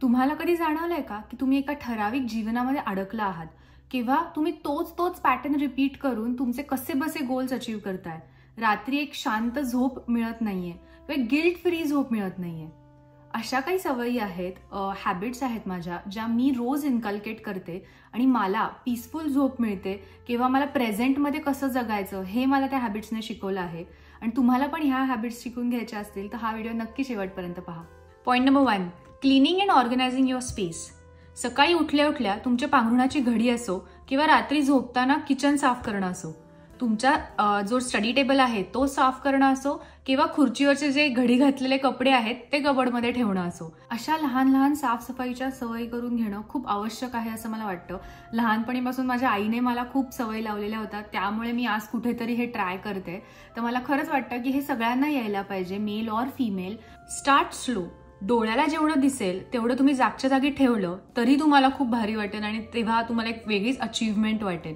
तुम्हाला कधी जाणवलंय का की तुम्ही एका ठराविक जीवनामध्ये अडकला आहात किंवा तुम्ही तोच पॅटर्न रिपीट करून तुमचे कसेबसे गोल्स अचीव्ह करताय? रात्री एक शांत झोप मिळत नाहीये किंवा गिल्ट फ्री झोप मिळत नाहीये. अशा काही सवयी आहेत, हॅबिट्स आहेत माझ्या, ज्या मी रोज इन्कल्केट करते आणि मला पीसफुल झोप मिळते किंवा मला प्रेझेंटमध्ये कसं जगायचं हे मला त्या हॅबिट्सने शिकवलं आहे. आणि तुम्हाला पण ह्या हॅबिट्स शिकून घ्यायच्या असतील तर हा व्हिडिओ नक्की शेवटपर्यंत पहा. Point number 1, cleaning and organising your space. सकाळी उठल्या उठल्या तुमच्या पांघरुणाची घडी असो किंवा रात्री झोपताना किचन साफ करणं असो, तुमचा जो स्टडी टेबल आहे तो साफ करणं असो किंवा खुर्चीवरचे जे घडी घातलेले कपडे आहेत ते कबडमध्ये ठेवणं असो, अशा लहान लहान साफसफाईच्या सवयी करून घेणं खूप आवश्यक आहे असं मला वाटतं. लहानपणीपासून माझ्या आईने मला खूप सवयी लावलेल्या होत्या, त्यामुळे मी आज कुठेतरी हे ट्राय करते. तर मला खरंच वाटतं की हे सगळ्यांना यायला पाहिजे, male or female. Start slow. डोळ्याला जेवढं दिसेल तेवढं तुम्ही जागच्या जागी ठेवलं तरी तुम्हाला खूप भारी वाटेल आणि तेव्हा तुम्हाला एक वेगळीच अचीव्हमेंट वाटेल.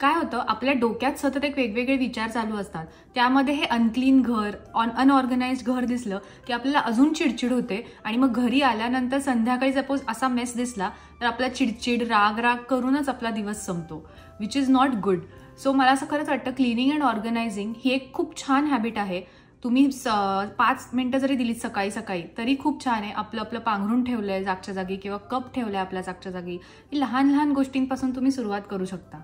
काय होतं, आपल्या डोक्यात सतत एक वेगवेगळे विचार चालू असतात, त्यामध्ये हे अनक्लीन घर, अनऑर्गनाइज्ड घर दिसलं की आपल्याला अजून चिडचिड होते आणि मग घरी आल्यानंतर संध्याकाळी सपोज असा मेस दिसला तर आपला चिडचिड राग करूनच आपला दिवस संपतो, which is not good. So मला असं खरंच वाटतं क्लिनिंग अँड ऑर्गनायझिंग ही एक खूप छान हॅबिट आहे. तुम्ही 5 मिनिटं जरी दिलीत सकाळी सकाळी तरी खूप छान आहे. आपलं पांघरून ठेवलंय जागच्या जागी किंवा कप ठेवलाय आपल्या जागच्या जागी, ही लहान लहान गोष्टींपासून तुम्ही सुरुवात करू शकता.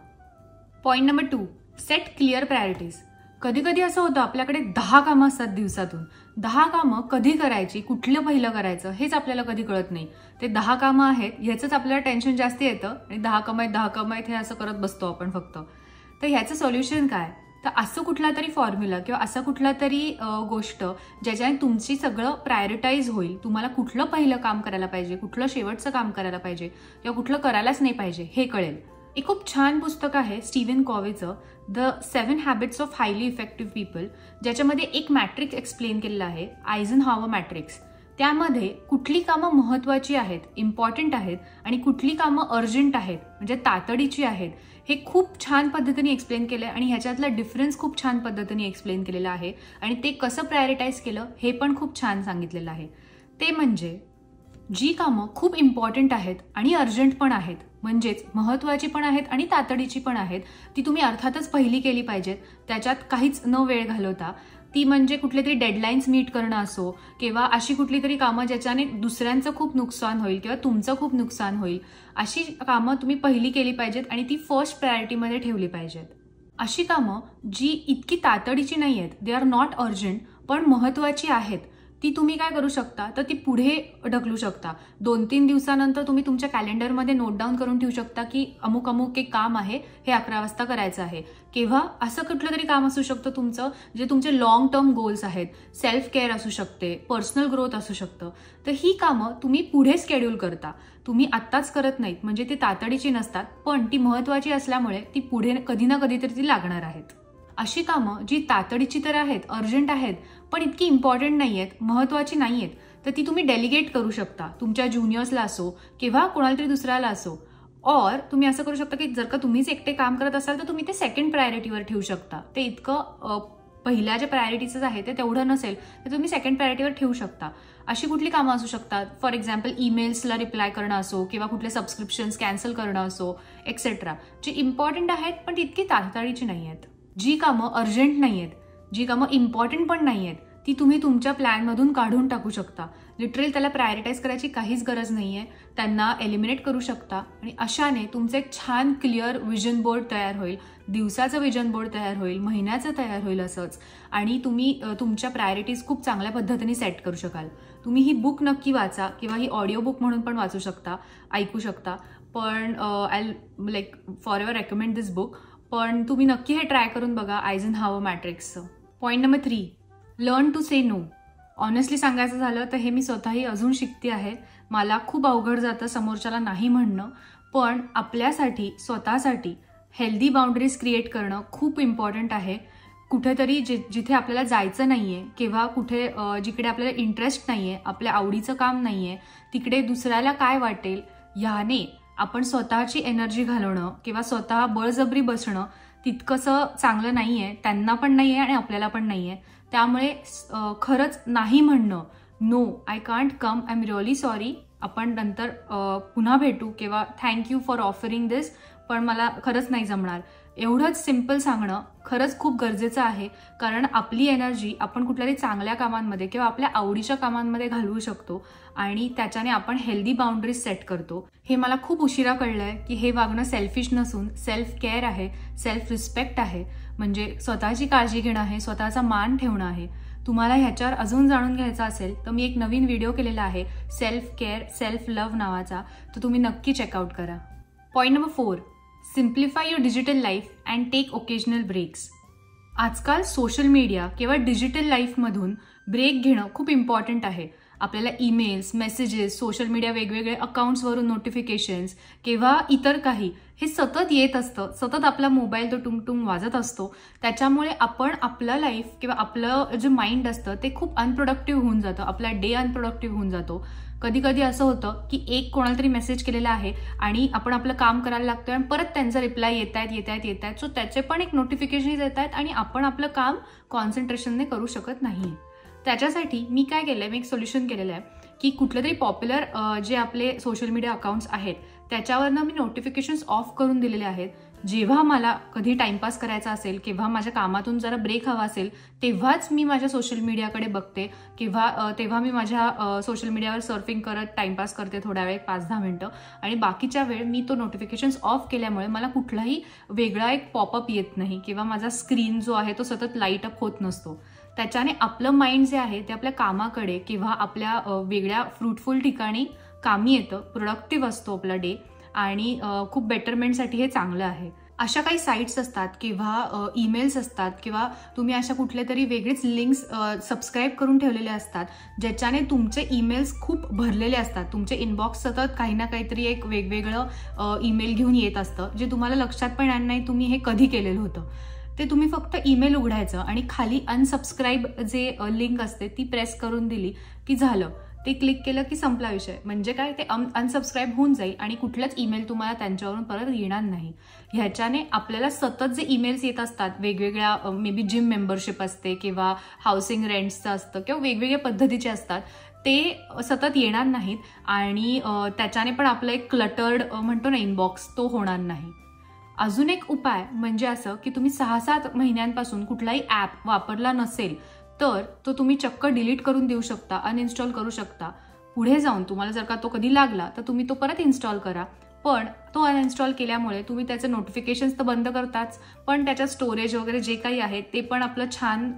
Point number 2, set clear priorities. कधी कधी असं होतं आपल्याकडे 10 कामं असतात दिवसातून. 10 कामं कधी करायची, कुठलं पहिलं करायचं हेच आपल्याला कधी कळत नाही. ते 10 कामं आहेत ह्याचंच आपल्याला टेन्शन जास्त येतं आणि 10 कामं आहेत हे असं करत बसतो आपण फक्त. तर ह्याचं सोल्युशन काय? तर असं कुठला तरी फॉर्म्युला किंवा असं कुठला तरी गोष्ट ज्याच्याने तुमची सगळं प्रायोरिटाईज होईल. तुम्हाला कुठलं पहिलं काम करायला पाहिजे, कुठलं शेवटचं काम करायला पाहिजे किंवा कुठलं करायलाच नाही पाहिजे हे कळेल. एक खूप छान पुस्तक आहे स्टीव्हन कॉवेचं, the 7 habits of highly effective people, ज्याच्यामध्ये एक मॅट्रिक्स एक्सप्लेन केलेला आहे, आयझनहॉवर मॅट्रिक्स. त्यामध्ये कुठली कामं महत्वाची आहेत, इम्पॉर्टंट आहेत आणि कुठली कामं अर्जंट आहेत म्हणजे तातडीची आहेत हे खूप छान पद्धतीने एक्सप्लेन केलं आहे आणि ह्याच्यातला डिफरन्स खूप छान पद्धतीने एक्सप्लेन केलेला आहे आणि ते कसं प्रायोरिटाईज केलं हे पण खूप छान सांगितलेलं आहे. ते म्हणजे जी कामं खूप इम्पॉर्टंट आहेत आणि अर्जंट पण आहेत, म्हणजेच महत्वाची पण आहेत आणि तातडीची पण आहेत, ती तुम्ही अर्थातच पहिली केली पाहिजेत, त्याच्यात काहीच न वेळ घालवता. ती म्हणजे कुठले तरी डेडलाईन्स मीट करणं असो किंवा अशी कुठली तरी कामं ज्याच्याने दुसऱ्यांचं खूप नुकसान होईल किंवा तुमचं खूप नुकसान होईल, अशी कामं तुम्ही पहिली केली पाहिजेत आणि ती फर्स्ट प्रायोरिटीमध्ये ठेवली पाहिजेत. अशी कामं जी इतकी तातडीची नाही आहेत, दे आर नॉट अर्जंट, पण महत्वाची आहेत, ती तुम्ही काय करू शकता तर ती पुढे ढकलू शकता. 2-3 दिवसानंतर तुम्ही तुमच्या कॅलेंडरमध्ये नोट डाऊन करून ठेवू शकता की अमुक अमुक एक काम आहे, हे 11 वाजता करायचं आहे. किंवा असं कुठलं तरी काम असू शकतं तुमचं जे तुमचे लॉंग टर्म गोल्स आहेत, सेल्फ केअर असू शकते, पर्सनल ग्रोथ असू शकतं. तर ही कामं तुम्ही पुढे स्केड्यूल करता, तुम्ही आत्ताच करत नाहीत, म्हणजे ती तातडीची नसतात पण ती महत्वाची असल्यामुळे ती पुढे कधी ना कधीतरी ती लागणार आहेत. अशी कामं जी तातडीची तर आहेत, अर्जंट आहेत पण इतकी इम्पॉर्टंट नाही आहेत, महत्वाची नाही आहेत, तर ती तुम्ही डेलिगेट करू शकता, तुमच्या ज्युनियर्सला असो किंवा कोणाला तरी दुसऱ्याला असो. और तुम्ही असं करू शकता की जर का तुम्हीच एकटे काम करत असाल तर तुम्ही ते सेकंड प्रायोरिटीवर ठेवू शकता. ते इतकं पहिल्या जे प्रायोरिटीचं आहे ते तेवढं नसेल तर तुम्ही सेकंड प्रायोरिटीवर ठेवू शकता. अशी कुठली कामं असू शकतात, फॉर एक्झाम्पल ईमेल्सला रिप्लाय करणं असो किंवा कुठले सबस्क्रिप्शन्स कॅन्सल करणं असो एक्सेट्रा, जी इम्पॉर्टंट आहेत पण तितकी तातडीची नाही आहेत. जी कामं अर्जंट नाही आहेत, जी कामं इम्पॉर्टंट पण नाही आहेत, ती तुम्ही तुमच्या प्लॅनमधून काढून टाकू शकता. लिटरली त्याला प्रायोरिटाईज करायची काहीच गरज नाही आहे, त्यांना एलिमिनेट करू शकता आणि अशाने तुमचं एक छान क्लिअर विजन बोर्ड तयार होईल, दिवसाचं विजन बोर्ड तयार होईल, महिन्याचं तयार होईल असंच, आणि तुम्ही तुमच्या प्रायोरिटीज खूप चांगल्या पद्धतीने सेट करू शकाल. तुम्ही ही बुक नक्की वाचा किंवा ही ऑडिओ बुक म्हणून पण वाचू शकता, ऐकू शकता, पण I like for ever recommend this book. पण तुम्ही नक्की हे ट्राय करून बघा आयझनहॉवर मॅट्रिक्सचं. Point number 3, learn to say no. Honestly सांगायचं झालं तर हे मी स्वतःही अजून शिकते आहे. मला खूप अवघड जातं समोरच्याला नाही म्हणणं, पण आपल्यासाठी स्वतःसाठी हेल्दी बाउंडरीज क्रिएट करणं खूप इम्पॉर्टंट आहे. कुठेतरी जिथे आपल्याला जायचं नाहीये किंवा कुठे जिकडे आपल्याला इंटरेस्ट नाहीये, आपल्या आवडीचं काम नाहीये, तिकडे दुसऱ्याला काय वाटेल ह्याने आपण स्वतःची एनर्जी घालवणं किंवा स्वतः बळजबरी बसणं तितकंसं चांगलं नाहीये, त्यांना पण नाहीये आणि आपल्याला पण नाहीये. त्यामुळे खरंच नाही म्हणणं, no I can't come, I am really sorry, आपण नंतर पुन्हा भेटू किंवा थँक्यू फॉर ऑफरिंग दिस, पण मला खरंच नाही जमणार, एवढंच सिम्पल सांगणं खरंच खूप गरजेचं आहे. कारण आपली एनर्जी आपण कुठल्याही चांगल्या कामांमध्ये किंवा आपल्या आवडीच्या कामांमध्ये घालवू शकतो आणि त्याच्याने आपण हेल्दी बाउंड्रीज सेट करतो. हे मला खूप उशिरा कळलंय की हे वागणं सेल्फिश नसून सेल्फ केअर आहे, सेल्फ रिस्पेक्ट आहे. म्हणजे स्वतःची काळजी घेणं आहे, स्वतःचा मान ठेवणं आहे. तुम्हाला ह्याच्यावर अजून जाणून घ्यायचं असेल तर मी एक नवीन व्हिडिओ केलेला आहे सेल्फ केअर सेल्फ लव्ह नावाचा, तो तुम्ही नक्की चेकआउट करा. Point number 4, simplify your digital life and take occasional breaks. आजकाल सोशल मीडिया किंवा डिजिटल लाईफमधून ब्रेक घेणं खूप इम्पॉर्टंट आहे. आपल्याला ईमेल्स, मेसेजेस, सोशल मीडिया वेगवेगळे अकाउंट्सवरून नोटिफिकेशन्स किंवा इतर काही हे सतत येत असतं. सतत आपला मोबाईल तो टुंगटुंग वाजत असतो. त्याच्यामुळे आपण आपलं लाईफ किंवा आपलं जे माइंड असतं ते खूप अनप्रोडक्टिव्ह होऊन जातं. आपला डे अनप्रोडक्टिव्ह होऊन जातो. कधी कधी असं होतं की एक कोणाला तरी मेसेज केलेला आहे आणि आपण आपलं काम करायला लागतोय आणि परत त्यांचा रिप्लाय येत आहेत. सो त्याचे पण एक नोटिफिकेशन येत आहेत आणि आपण आपलं काम कॉन्सन्ट्रेशनने करू शकत नाही. त्याच्यासाठी मी काय केलंय, मी एक सोल्युशन केलेलं आहे की कुठलं तरी पॉप्युलर जे आपले सोशल मीडिया अकाउंट्स आहेत त्याच्यावरनं मी नोटिफिकेशन्स ऑफ करून दिलेले आहेत. जेव्हा मला कधी टाइमपास करायचा असेल किंवा माझ्या कामातून जरा ब्रेक हवा असेल तेव्हाच मी माझ्या सोशल मीडियाकडे बघते किंवा तेव्हा मी माझ्या सोशल मीडियावर सर्फिंग करत टाइमपास करते थोड्या वेळ 5-10 मिनिटं. आणि बाकीच्या वेळ मी तो नोटिफिकेशन्स ऑफ केल्यामुळे मला कुठलाही वेगळा एक पॉपअप येत नाही किंवा माझा स्क्रीन जो आहे तो सतत लाईट अप होत नसतो. त्याच्याने आपलं माइंड जे आहे ते आपल्या कामाकडे किंवा आपल्या वेगळ्या फ्रुटफुल ठिकाणी कामी येतं, प्रोडक्टिव्ह असतो आपला डे आणि खूप बेटरमेंटसाठी हे चांगलं आहे. अशा काही साईट्स असतात किंवा ईमेल्स असतात किंवा तुम्ही अशा कुठल्या तरी वेगळेच लिंक्स सबस्क्राईब करून ठेवलेले असतात ज्याच्याने तुमचे ईमेल्स खूप भरलेले असतात. तुमचे इनबॉक्स सतत काही ना काहीतरी एक वेगवेगळं ईमेल घेऊन येत असतं जे तुम्हाला लक्षात पण येणार नाही तुम्ही हे कधी केलेलं होतं. ते तुम्ही फक्त ईमेल उघडायचं आणि खाली अनसबस्क्राईब जे लिंक असते ती प्रेस करून दिली की झालं. ते क्लिक केलं की संपला विषय. म्हणजे काय, ते अनसबस्क्राईब होऊन जाईल आणि कुठलाच ईमेल तुम्हाला त्यांच्यावरून परत येणार नाही. ह्याच्याने आपल्याला सतत जे ईमेल्स येत असतात वेगवेगळ्या मे बी जिम मेंबरशिप असते किंवा हाऊसिंग रेंट्सचं असतं किंवा वेगवेगळ्या पद्धतीचे असतात ते सतत येणार नाहीत आणि त्याच्याने पण आपलं एक क्लटर्ड म्हणतो ना इनबॉक्स तो होणार नाही. अजून एक उपाय म्हणजे असं की तुम्ही 6-7 महिन्यांपासून कुठलाही ॲप वापरला नसेल तर तो तुम्ही चक्क डिलीट करून देऊ शकता, अनइन्स्टॉल करू शकता. पुढे जाऊन तुम्हाला जर का तो कधी लागला तर तुम्ही तो परत इन्स्टॉल करा. पण तो अनइन्स्टॉल केल्यामुळे तुम्ही त्याचे नोटिफिकेशन्स तर बंद करताच, पण त्याच्यात स्टोरेज वगैरे जे काही आहे ते पण आपलं छान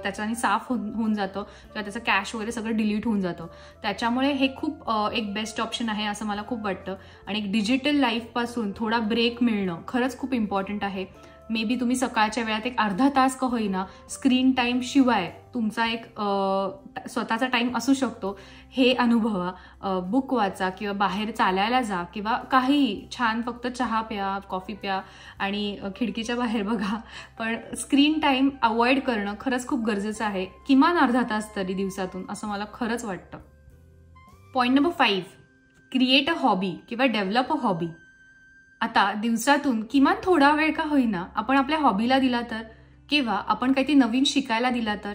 त्याच्याने साफ होऊन जातं किंवा त्याचं कॅश वगैरे सगळं डिलीट होऊन जातं. त्याच्यामुळे हे खूप एक बेस्ट ऑप्शन आहे असं मला खूप वाटतं. आणि एक डिजिटल लाईफपासून थोडा ब्रेक मिळणं खरंच खूप इम्पॉर्टंट आहे. मे बी तुम्ही सकाळच्या वेळात एक अर्धा तास का होईना स्क्रीन टाईम शिवाय तुमचा एक स्वतःचा टाईम असू शकतो हे अनुभवा. बुक वाचा किंवा बाहेर चालायला जा किंवा काही छान फक्त चहा प्या, कॉफी प्या आणि खिडकीच्या बाहेर बघा. पण स्क्रीन टाईम अवॉइड करणं खरंच खूप गरजेचं आहे, किमान अर्धा तास तरी दिवसातून, असं मला खरंच वाटतं. Point number 5, create a hobby किंवा डेव्हलप अ हॉबी. आता दिवसातून किमान थोडा वेळ का होईना आपण आपल्या हॉबीला दिला तर, किंवा आपण काहीतरी नवीन शिकायला दिला तर,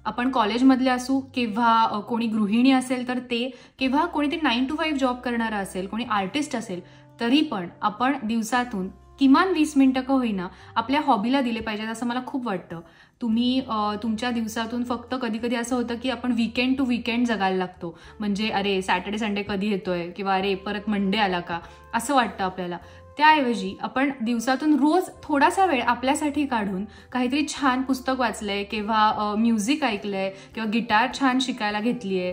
आपण कॉलेजमधले असू किंवा कोणी गृहिणी असेल तर ते, किंवा कोणीतरी 9 to 5 जॉब करणारा असेल, कोणी आर्टिस्ट असेल, तरी पण आपण दिवसातून किमान 20 मिनिटं का होईना आपल्या हॉबीला दिले पाहिजेत असं मला खूप वाटतं. तुम्ही तुमच्या दिवसातून फक्त कधी कधी असं होतं की आपण वीकेंड टू वीकेंड जगायला लागतो. म्हणजे अरे सॅटर्डे संडे कधी येतोय किंवा अरे परत मंडे आला का असं वाटतं आपल्याला. त्याऐवजी आपण दिवसातून रोज थोडासा वेळ आपल्यासाठी काढून काहीतरी छान पुस्तक वाचलंय किंवा म्युझिक ऐकलंय किंवा गिटार छान शिकायला घेतलीये,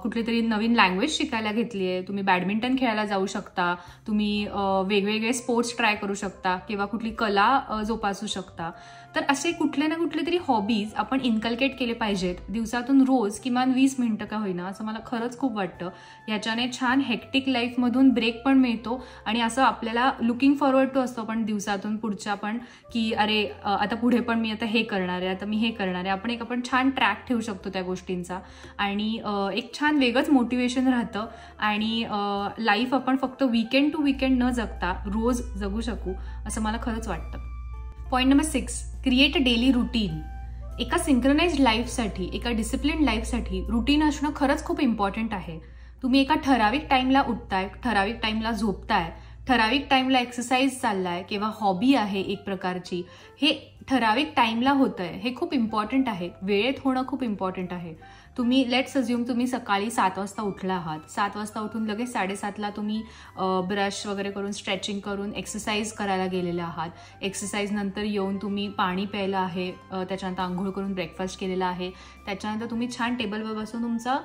कुठली तरी नवीन लँग्वेज शिकायला घेतलीये, तुम्ही बॅडमिंटन खेळायला जाऊ शकता, तुम्ही वेगवेगळे स्पोर्ट्स ट्राय करू शकता किंवा कुठली कला जोपासू शकता. तर असे कुठले ना कुठले तरी हॉबीज आपण इन्कल्केट केले पाहिजेत दिवसातून रोज किमान 20 मिनिटं का होईना असं मला खरंच खूप वाटतं. याच्याने छान हेक्टिक लाईफमधून ब्रेक पण मिळतो आणि असं आपल्याला लुकिंग फॉरवर्ड टू असतो आपण दिवसातून पुढच्या पण की अरे आता पुढे पण मी आता हे करणार आहे, आता मी हे करणार आहे. आपण छान ट्रॅक ठेवू शकतो त्या गोष्टींचा आणि एक छान वेगळंच मोटिवेशन राहतं आणि लाईफ आपण फक्त वीकेंड टू वीकेंड न जगता रोज जगू शकू असं मला खरंच वाटतं. Point number 6, create a daily routine. एका सिंक्रोनाइज्ड लाईफसाठी, एका डिसिप्लिन लाईफसाठी रुटीन असणं खरंच खूप इम्पॉर्टंट आहे. तुम्ही एका ठराविक टाइमला उठताय, ठराविक टाइमला झोपताय, ठराविक टाइमला एक्सरसाइज चाललाय किंवा हॉबी आहे एक प्रकारची, हे ठराविक टाइमला होतंय, हे खूप इम्पॉर्टंट आहे. वेळेत होणं खूप इम्पॉर्टंट आहे. तुम्ही लेट्स अज्युम तुम्ही सकाळी 7 वाजता उठला आहात. 7 वाजता उठून लगेच 7:30ला तुम्ही ब्रश वगैरे करून, स्ट्रेचिंग करून एक्सरसाइज करायला गेलेले आहात. एक्सरसाइज नंतर येऊन तुम्ही पाणी प्यायलं आहे, त्याच्यानंतर आंघोळ करून ब्रेकफास्ट केलेला आहे. त्याच्यानंतर तुम्ही छान टेबलवर बसून तुमचा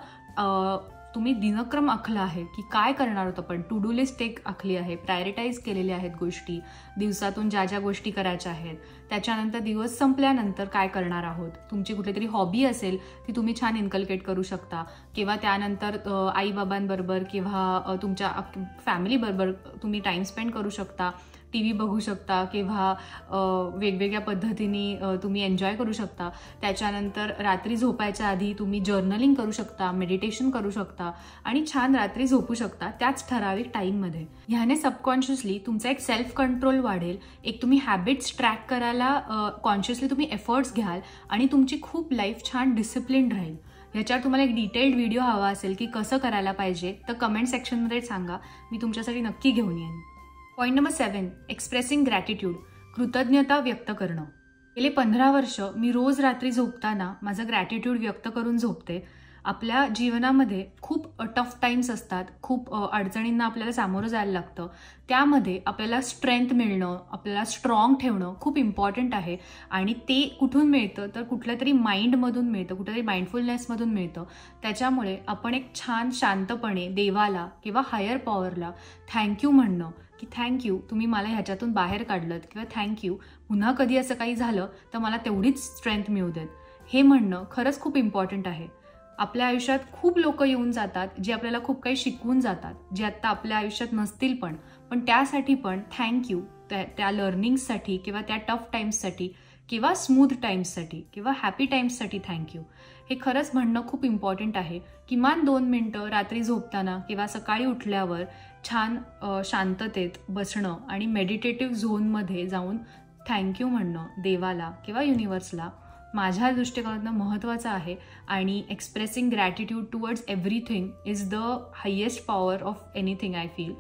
तुम्ही दिनक्रम आखला आहे की काय करणार होतं. पण टू डू लिस्ट एक आखली आहे, प्रायोरिटाईज केलेल्या आहेत गोष्टी, दिवसातून ज्या ज्या गोष्टी करायच्या आहेत. त्याच्यानंतर दिवस संपल्यानंतर काय करणार आहोत. तुमची कुठली तरी हॉबी असेल ती तुम्ही छान इन्कल्केट करू शकता, किंवा त्यानंतर आईबाबांबरोबर किंवा तुमच्या फॅमिलीबरोबर तुम्ही टाइम स्पेंड करू शकता, TV बघू शकता, किंवा वेगवेगळ्या पद्धतीने तुम्ही एन्जॉय करू शकता. त्याच्यानंतर रात्री झोपायच्या आधी तुम्ही जर्नलिंग करू शकता, मेडिटेशन करू शकता आणि छान रात्री झोपू शकता त्याच ठराविक टाईममध्ये. ह्याने सबकॉन्शियसली तुमचा एक सेल्फ कंट्रोल वाढेल, एक तुम्ही हॅबिट्स ट्रॅक करायला कॉन्शियसली तुम्ही एफर्ट्स घ्याल आणि तुमची खूप लाईफ छान डिसिप्लिन राहील. ह्याच्यावर तुम्हाला एक डिटेल्ड व्हिडिओ हवा असेल की कसं करायला पाहिजे तर कमेंट सेक्शनमध्ये सांगा, मी तुमच्यासाठी नक्की घेऊन येईन. पॉईंट नंबर 7, एक्सप्रेसिंग ग्रॅटिट्यूड, कृतज्ञता व्यक्त करणं. गेले 15 वर्ष मी रोज रात्री झोपताना माझं ग्रॅटिट्यूड व्यक्त करून झोपते. आपल्या जीवनामध्ये खूप टफ टाइम्स असतात, खूप अडचणींना आपल्याला सामोरं जायला लागतं. त्यामध्ये आपल्याला स्ट्रेंथ मिळणं, आपल्याला स्ट्रॉंग ठेवणं खूप इम्पॉर्टंट आहे. आणि ते कुठून मिळतं तर कुठल्या तरी माइंडमधून मिळतं, कुठल्यातरी माइंडफुलनेसमधून मिळतं. त्याच्यामुळे आपण एक छान शांतपणे देवाला किंवा हायर पॉवरला थँक्यू म्हणणं की थँक्यू, तुम्ही मला ह्याच्यातून बाहेर काढलं, किंवा थँक्यू, पुन्हा कधी असं काही झालं तर मला तेवढीच स्ट्रेंथ मिळू देत, हे म्हणणं खरंच खूप इम्पॉर्टंट आहे. आपल्या आयुष्यात खूप लोक येऊन जातात जे आपल्याला खूप काही शिकवून जातात, जे आत्ता आपल्या आयुष्यात नसतील, पण त्यासाठी पण थँक्यू, त्या लर्निंगसाठी किंवा त्या टफ टाइम्ससाठी किंवा स्मूथ टाइम्ससाठी किंवा हॅपी टाइम्ससाठी थँक्यू, हे खरंच म्हणणं खूप इम्पॉर्टंट आहे. किमान 2 मिनिटं रात्री झोपताना किंवा सकाळी उठल्यावर छान शांततेत बसणं आणि मेडिटेटिव्ह झोनमध्ये जाऊन थँक्यू म्हणणं देवाला किंवा युनिव्हर्सला माझ्या दृष्टिकोनातनं महत्त्वाचं आहे. आणि expressing gratitude towards everything is the highest power of anything I feel.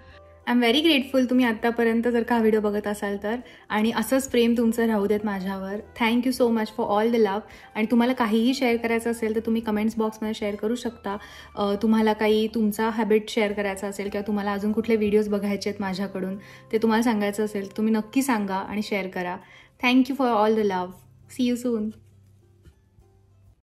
I am very grateful तुम्ही आत्तापर्यंत जर का हा व्हिडिओ बघत असाल तर, आणि असंच प्रेम तुमचं राहू देत माझ्यावर. Thank you so much for all the love. आणि तुम्हाला काहीही शेअर करायचं असेल तर तुम्ही कमेंट्स बॉक्समध्ये शेअर करू शकता. तुम्हाला काही तुमचा हॅबिट शेअर करायचा असेल किंवा तुम्हाला अजून कुठले व्हिडिओज बघायचे आहेत माझ्याकडून ते तुम्हाला सांगायचं असेल तुम्ही नक्की सांगा आणि शेअर करा. Thank you for all the love. See you soon.